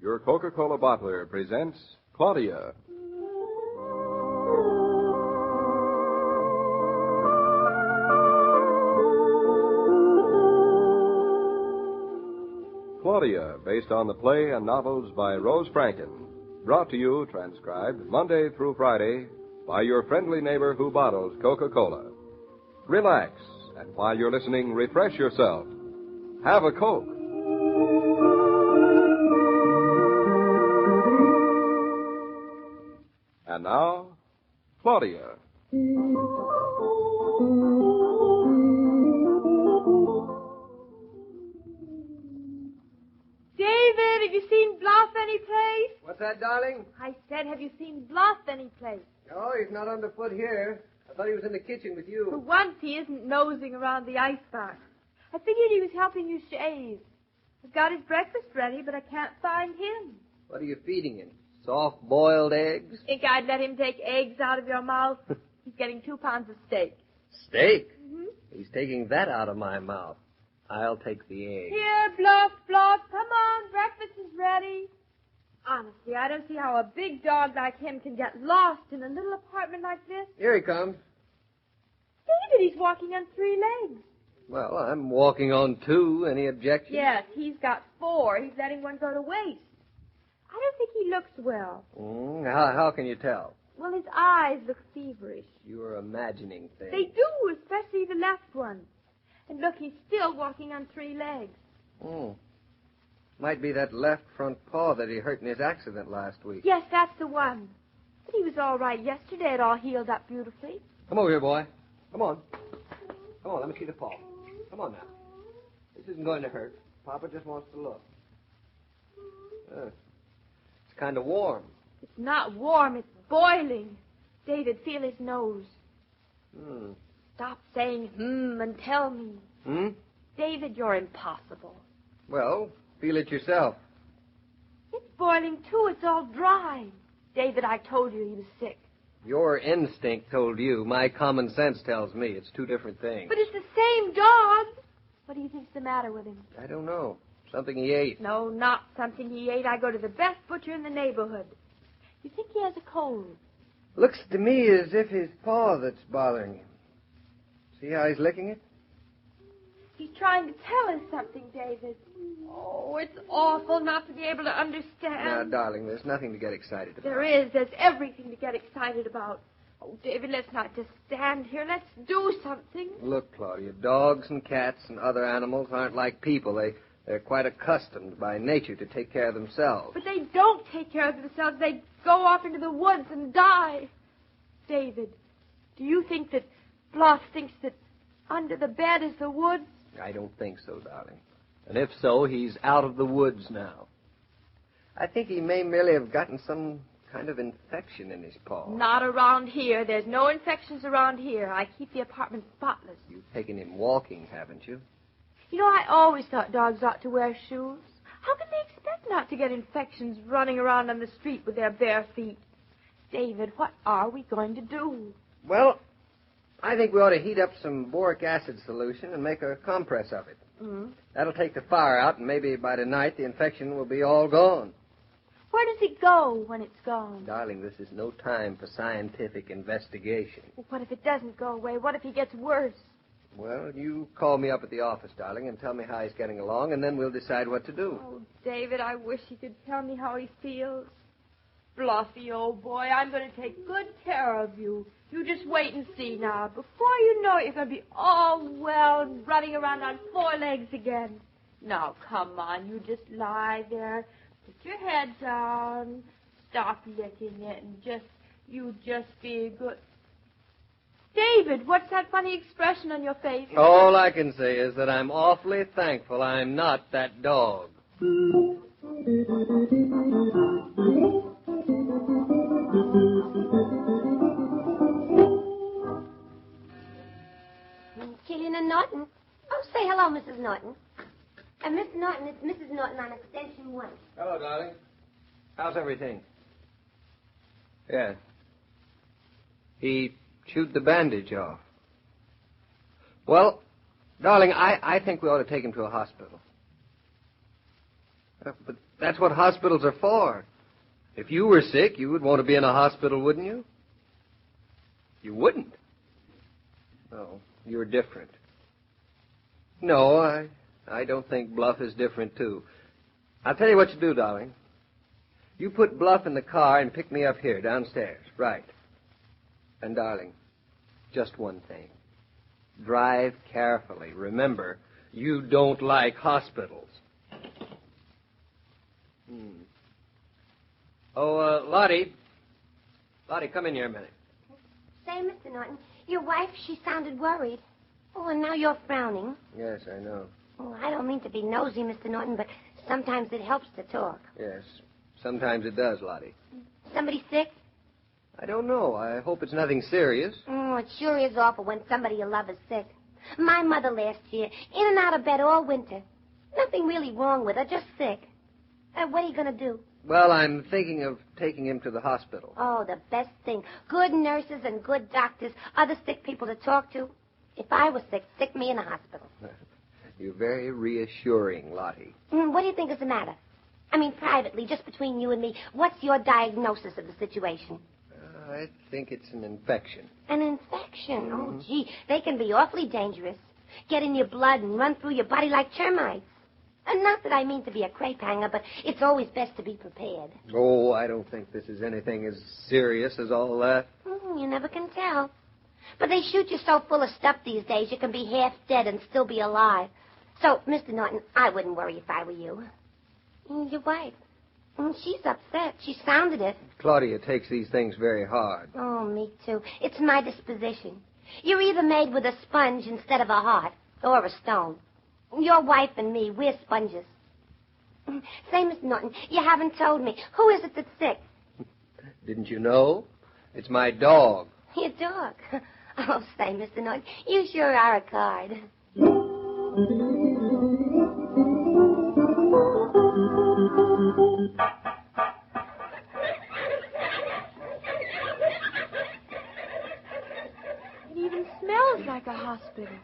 Your Coca-Cola bottler presents Claudia. Claudia, based on the play and novels by Rose Franken. Brought to you, transcribed, Monday through Friday, by your friendly neighbor who bottles Coca-Cola. Relax, and while you're listening, refresh yourself. Have a Coke. And now, Claudia. David, have you seen Bluff anyplace? What's that, darling? I said, have you seen Bluff anyplace? Oh, he's not underfoot here. I thought he was in the kitchen with you. For once, he isn't nosing around the icebox. I figured he was helping you shave. I've got his breakfast ready, but I can't find him. What are you feeding him? Soft-boiled eggs? Think I'd let him take eggs out of your mouth? He's getting 2 pounds of steak. Steak? Mm-hmm. He's taking that out of my mouth. I'll take the eggs. Here, Bluff, come on, breakfast is ready. Honestly, I don't see how a big dog like him can get lost in a little apartment like this. Here he comes. David, he's walking on 3 legs. Well, I'm walking on 2. Any objections? Yes, he's got 4. He's letting one go to waste. I don't think he looks well. How can you tell? Well, his eyes look feverish. You're imagining things. They do, especially the left one. And look, he's still walking on 3 legs. Might be that left front paw that he hurt in his accident last week. Yes, that's the one. But he was all right yesterday. It all healed up beautifully. Come over here, boy. Come on. Come on, let me see the paw. Come on now. This isn't going to hurt. Papa just wants to look. It's kind of warm. It's not warm. It's boiling. David, feel his nose. Stop saying and tell me. David, you're impossible. Well, feel it yourself. It's boiling, too. It's all dry. David, I told you he was sick. Your instinct told you. My common sense tells me. It's 2 different things. But it's the same dog. What do you think's the matter with him? I don't know. Something he ate. No, not something he ate. I go to the best butcher in the neighborhood. You think he has a cold? Looks to me as if his paw that's bothering him. See how he's licking it? He's trying to tell us something, David. Oh, it's awful not to be able to understand. Now, darling, there's nothing to get excited about. There is. There's everything to get excited about. Oh, David, let's not just stand here. Let's do something. Look, Claudia, dogs and cats and other animals aren't like people. They're quite accustomed by nature to take care of themselves. But they don't take care of themselves. They go off into the woods and die. David, do you think that Bluff thinks that under the bed is the woods? I don't think so, darling. And if so, he's out of the woods now. I think he may merely have gotten some kind of infection in his paw. Not around here. There's no infections around here. I keep the apartment spotless. You've taken him walking, haven't you? You know, I always thought dogs ought to wear shoes. How can they expect not to get infections running around on the street with their bare feet? David, what are we going to do? Well, I think we ought to heat up some boric acid solution and make a compress of it. That'll take the fire out, and maybe by tonight the infection will be all gone. Where does it go when it's gone? Darling, this is no time for scientific investigation. Well, what if it doesn't go away? What if he gets worse? Well, you call me up at the office, darling, and tell me how he's getting along, and then we'll decide what to do. Oh, David, I wish he could tell me how he feels. Fluffy, old boy, I'm going to take good care of you. You just wait and see now. Before you know it, you're going to be all well and running around on 4 legs again. Now, come on, you just lie there. Put your head down. Stop licking it and you just be good. David, what's that funny expression on your face? All I can say is that I'm awfully thankful I'm not that dog. Killian and Naughton. Oh, say hello, Mrs. Naughton. And Miss Naughton, it's Mrs. Naughton on extension 1. Hello, darling. How's everything? Yes. He chewed the bandage off. Well, darling, I think we ought to take him to a hospital. But That's what hospitals are for. If you were sick, you would want to be in a hospital, wouldn't you? You wouldn't. Oh, you're different. No, I don't think Bluff is different, too. I'll tell you what you do, darling. You put Bluff in the car and pick me up here, downstairs. Right. And, darling, just one thing. Drive carefully. Remember, you don't like hospitals. Oh, Lottie. Lottie, come in here a minute. Say, Mr. Naughton, your wife, she sounded worried. Oh, and now you're frowning. Yes, I know. Oh, I don't mean to be nosy, Mr. Naughton, but sometimes it helps to talk. Yes, sometimes it does, Lottie. Somebody sick? I don't know. I hope it's nothing serious. Oh, it sure is awful when somebody you love is sick. My mother last year, in and out of bed all winter. Nothing really wrong with her, just sick. What are you going to do? Well, I'm thinking of taking him to the hospital. Oh, the best thing. Good nurses and good doctors, other sick people to talk to. If I was sick, stick me in a hospital. You're very reassuring, Lottie. What do you think is the matter? I mean, privately, just between you and me, what's your diagnosis of the situation? I think it's an infection. An infection? Oh, gee, they can be awfully dangerous. Get in your blood and run through your body like termites. And not that I mean to be a crepe hanger, but it's always best to be prepared. Oh, I don't think this is anything as serious as all that. You never can tell. But they shoot you so full of stuff these days, you can be half dead and still be alive. So, Mr. Naughton, I wouldn't worry if I were you. Your wife. She's upset. She sounded it. Claudia takes these things very hard. Oh, me too. It's my disposition. You're either made with a sponge instead of a heart, or a stone. Your wife and me, we're sponges. Say, Mr. Naughton, you haven't told me. Who is it that's sick? Didn't you know? It's my dog. Your dog. Oh, say, Mr. Naughton, you sure are a card. It even smells like a hospital.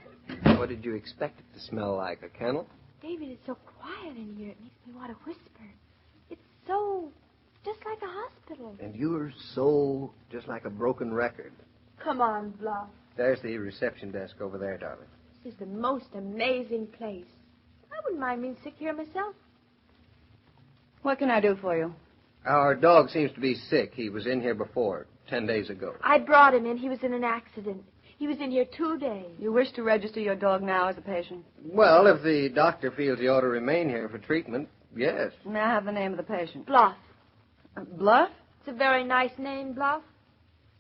What did you expect it to smell like? A kennel? David, it's so quiet in here. It makes me want to whisper. It's so just like a hospital. And you're so just like a broken record. Come on, Bluff. There's the reception desk over there, darling. This is the most amazing place. I wouldn't mind being sick here myself. What can I do for you? Our dog seems to be sick. He was in here before, 10 days ago. I brought him in. He was in an accident. He was in here 2 days. You wish to register your dog now as a patient? Well, if the doctor feels he ought to remain here for treatment, yes. May I have the name of the patient? Bluff. Bluff? It's a very nice name, Bluff.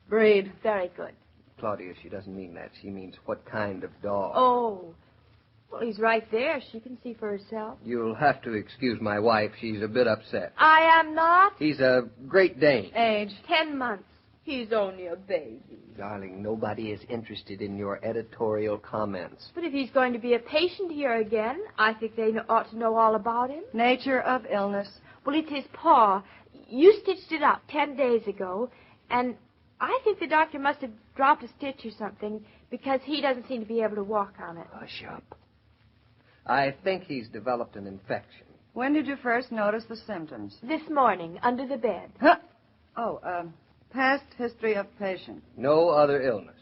Breed? Very good. Claudia, she doesn't mean that. She means what kind of dog. Oh. Well, he's right there. She can see for herself. You'll have to excuse my wife. She's a bit upset. I am not. He's a Great Dane. Age? 10 months. He's only a baby. Darling, nobody is interested in your editorial comments. But if he's going to be a patient here again, I think they ought to know all about him. Nature of illness? Well, it's his paw. You stitched it up 10 days ago, and I think the doctor must have dropped a stitch or something because he doesn't seem to be able to walk on it. Hush up. I think he's developed an infection. When did you first notice the symptoms? This morning, under the bed. Huh? Past history of patient. No other illness.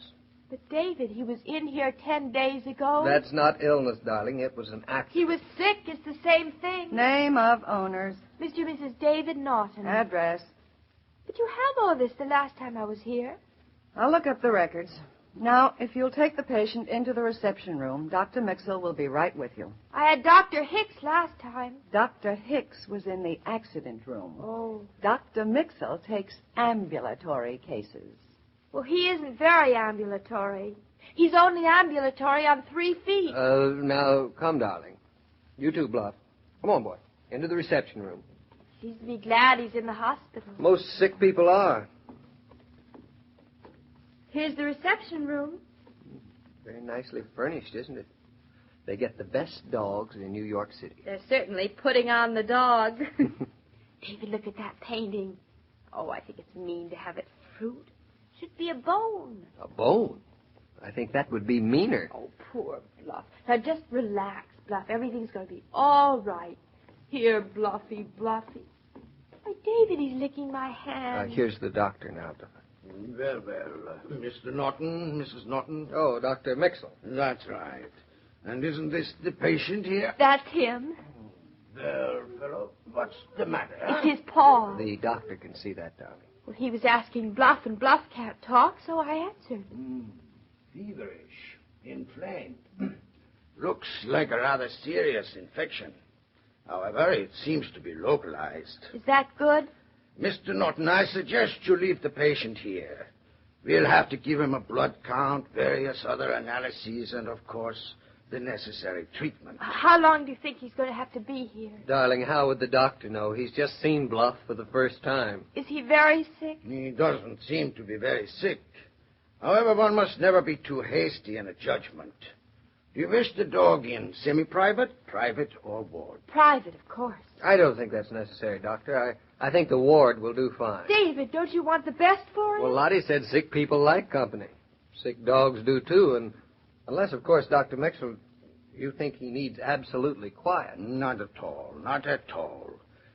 But, David, he was in here 10 days ago. That's not illness, darling. It was an accident. He was sick. It's the same thing. Name of owners. Mr. and Mrs. David Naughton. Address. But you have all this the last time I was here. I'll look up the records. Now, if you'll take the patient into the reception room, Dr. Mixell will be right with you. I had Dr. Hicks last time. Dr. Hicks was in the accident room. Oh. Dr. Mixell takes ambulatory cases. Well, he isn't very ambulatory. He's only ambulatory on 3 feet. Now, come, darling. You too, Bluff. Come on, boy. Into the reception room. He's to be glad he's in the hospital. Most sick people are. Here's the reception room. Very nicely furnished, isn't it? They get the best dogs in New York City. They're certainly putting on the dog. David, look at that painting. Oh, I think it's mean to have it fruit. Should be a bone. A bone? I think that would be meaner. Oh, poor Bluff. Now, just relax, Bluff. Everything's going to be all right. Here, Bluffy, Bluffy. Why, David, he's licking my hand. Here's the doctor now, Doctor. Well, Mr. Naughton, Mrs. Naughton. Oh, Dr. Mixel. That's right. And isn't this the patient here? That's him. Well, fellow, what's the matter? It's his paw. The doctor can see that, darling. Well, he was asking Bluff, and Bluff can't talk, so I answered. Feverish, inflamed. Looks like a rather serious infection. However, it seems to be localized. Is that good? Mr. Naughton, I suggest you leave the patient here. We'll have to give him a blood count, various other analyses, and, of course, the necessary treatment. How long do you think he's going to have to be here? Darling, how would the doctor know? He's just seen Bluff for the first time. Is he very sick? He doesn't seem to be very sick. However, one must never be too hasty in a judgment. Do you wish the dog in semi-private, private, or ward? Private, of course. I don't think that's necessary, Doctor. I think the ward will do fine. David, don't you want the best for him? Well, Lottie said sick people like company. Sick dogs do, too, and unless, of course, Dr. Mixel, you think he needs absolutely quiet. Not at all, not at all.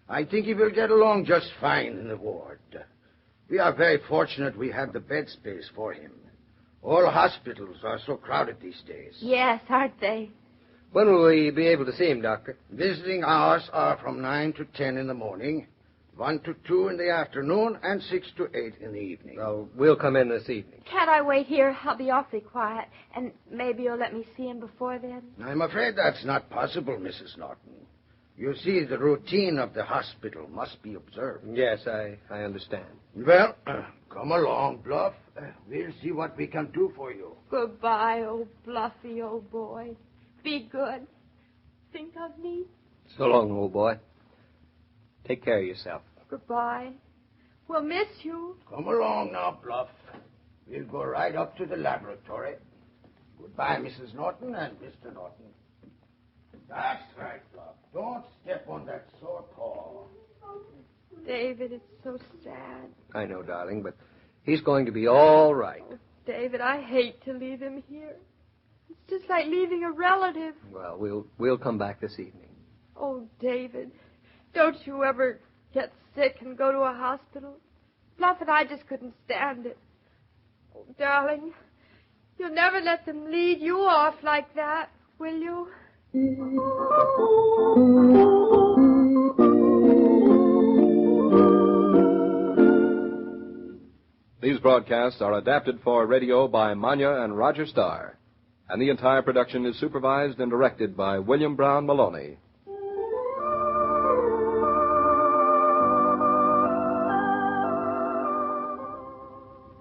I think he will get along just fine in the ward. We are very fortunate we have the bed space for him. All hospitals are so crowded these days. Yes, aren't they? When will we be able to see him, Doctor? Visiting hours are from 9 to 10 in the morning, 1 to 2 in the afternoon, and 6 to 8 in the evening. Well, we'll come in this evening. Can't I wait here? I'll be awfully quiet. And maybe you'll let me see him before then? I'm afraid that's not possible, Mrs. Naughton. You see, the routine of the hospital must be observed. Yes, I understand. Well, come along, Bluff. We'll see what we can do for you. Goodbye, old Bluffy, old boy. Be good. Think of me. So long, old boy. Take care of yourself. Goodbye. We'll miss you. Come along now, Bluff. We'll go right up to the laboratory. Goodbye, Mrs. Naughton and Mr. Naughton. That's right, Bluff. Don't step on that sore paw. David, it's so sad. I know, darling, but he's going to be all right. Oh, David, I hate to leave him here. It's just like leaving a relative. Well, we'll come back this evening. Oh, David, don't you ever get sick and go to a hospital? Bluff and I just couldn't stand it. Oh, darling, you'll never let them lead you off like that, will you? These broadcasts are adapted for radio by Manya and Roger Starr, and the entire production is supervised and directed by William Brown Meloney.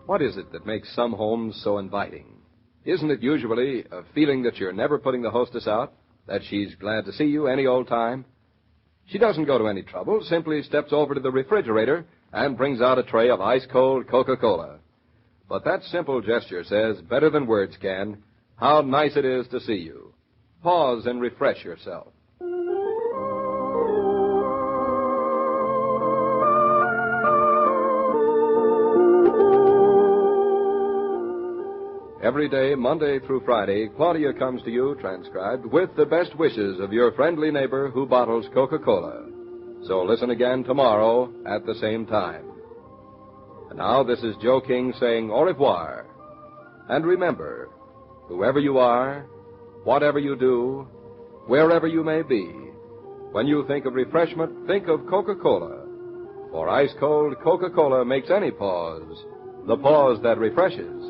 What is it that makes some homes so inviting? Isn't it usually a feeling that you're never putting the hostess out, that she's glad to see you any old time? She doesn't go to any trouble, simply steps over to the refrigerator and brings out a tray of ice-cold Coca-Cola. But that simple gesture says, better than words can, how nice it is to see you. Pause and refresh yourself. Every day, Monday through Friday, Claudia comes to you, transcribed, with the best wishes of your friendly neighbor who bottles Coca-Cola. So listen again tomorrow at the same time. And now, this is Joe King saying au revoir. And remember, whoever you are, whatever you do, wherever you may be, when you think of refreshment, think of Coca-Cola. For ice-cold Coca-Cola makes any pause the pause that refreshes.